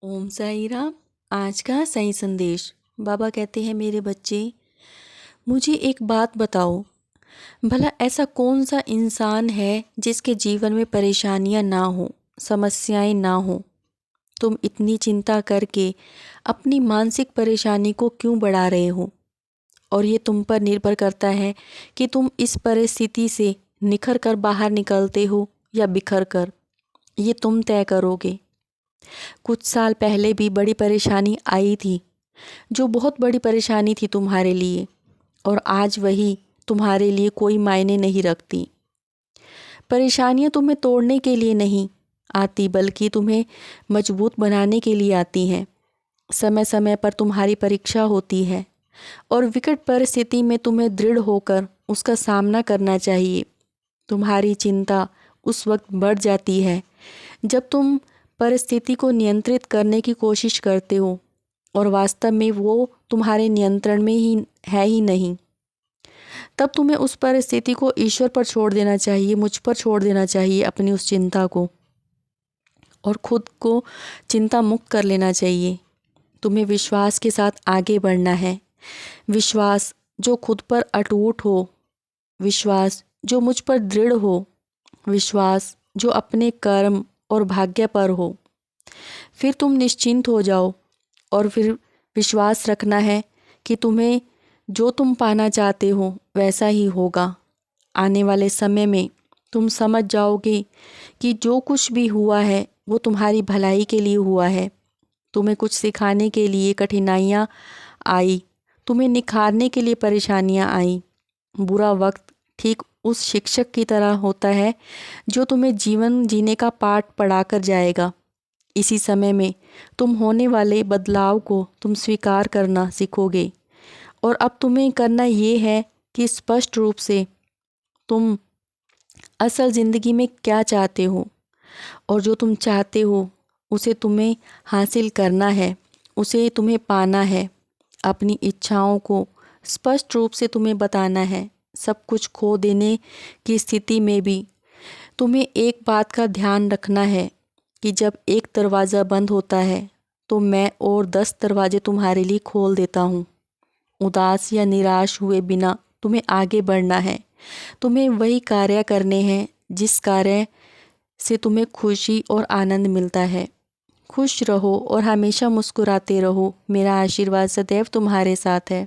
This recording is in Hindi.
ओम साई राम। आज का सही संदेश। बाबा कहते हैं, मेरे बच्चे, मुझे एक बात बताओ, भला ऐसा कौन सा इंसान है जिसके जीवन में परेशानियां ना हो, समस्याएं ना हो। तुम इतनी चिंता करके अपनी मानसिक परेशानी को क्यों बढ़ा रहे हो? और ये तुम पर निर्भर करता है कि तुम इस परिस्थिति से निखर कर बाहर निकलते हो या बिखर कर। ये तुम तय करोगे। कुछ साल पहले भी बड़ी परेशानी आई थी, जो बहुत बड़ी परेशानी थी तुम्हारे लिए, और आज वही तुम्हारे लिए कोई मायने नहीं रखती। परेशानियां तुम्हें तोड़ने के लिए नहीं आती, बल्कि तुम्हें मजबूत बनाने के लिए आती हैं। समय समय पर तुम्हारी परीक्षा होती है और विकट परिस्थिति में तुम्हें दृढ़ होकर उसका सामना करना चाहिए। तुम्हारी चिंता उस वक्त बढ़ जाती है जब तुम परिस्थिति को नियंत्रित करने की कोशिश करते हो और वास्तव में वो तुम्हारे नियंत्रण में ही है ही नहीं। तब तुम्हें उस परिस्थिति को ईश्वर पर छोड़ देना चाहिए, मुझ पर छोड़ देना चाहिए अपनी उस चिंता को, और खुद को चिंता मुक्त कर लेना चाहिए। तुम्हें विश्वास के साथ आगे बढ़ना है। विश्वास जो खुद पर अटूट हो, विश्वास जो मुझ पर दृढ़ हो, विश्वास जो अपने कर्म और भाग्य पर हो। फिर तुम निश्चिंत हो जाओ और फिर विश्वास रखना है कि तुम्हें जो तुम पाना चाहते हो वैसा ही होगा। आने वाले समय में तुम समझ जाओगे कि जो कुछ भी हुआ है वो तुम्हारी भलाई के लिए हुआ है। तुम्हें कुछ सिखाने के लिए कठिनाइयाँ आई, तुम्हें निखारने के लिए परेशानियाँ आई। बुरा वक्त ठीक उस शिक्षक की तरह होता है जो तुम्हें जीवन जीने का पाठ पढ़ाकर जाएगा। इसी समय में तुम होने वाले बदलाव को तुम स्वीकार करना सीखोगे, और अब तुम्हें करना ये है कि स्पष्ट रूप से तुम असल ज़िंदगी में क्या चाहते हो, और जो तुम चाहते हो उसे तुम्हें हासिल करना है, उसे तुम्हें पाना है। अपनी इच्छाओं को स्पष्ट रूप से तुम्हें बताना है। सब कुछ खो देने की स्थिति में भी तुम्हें एक बात का ध्यान रखना है कि जब एक दरवाज़ा बंद होता है तो मैं और 10 दरवाजे तुम्हारे लिए खोल देता हूँ। उदास या निराश हुए बिना तुम्हें आगे बढ़ना है। तुम्हें वही कार्य करने हैं जिस कार्य से तुम्हें खुशी और आनंद मिलता है। खुश रहो और हमेशा मुस्कुराते रहो। मेरा आशीर्वाद सदैव तुम्हारे साथ है।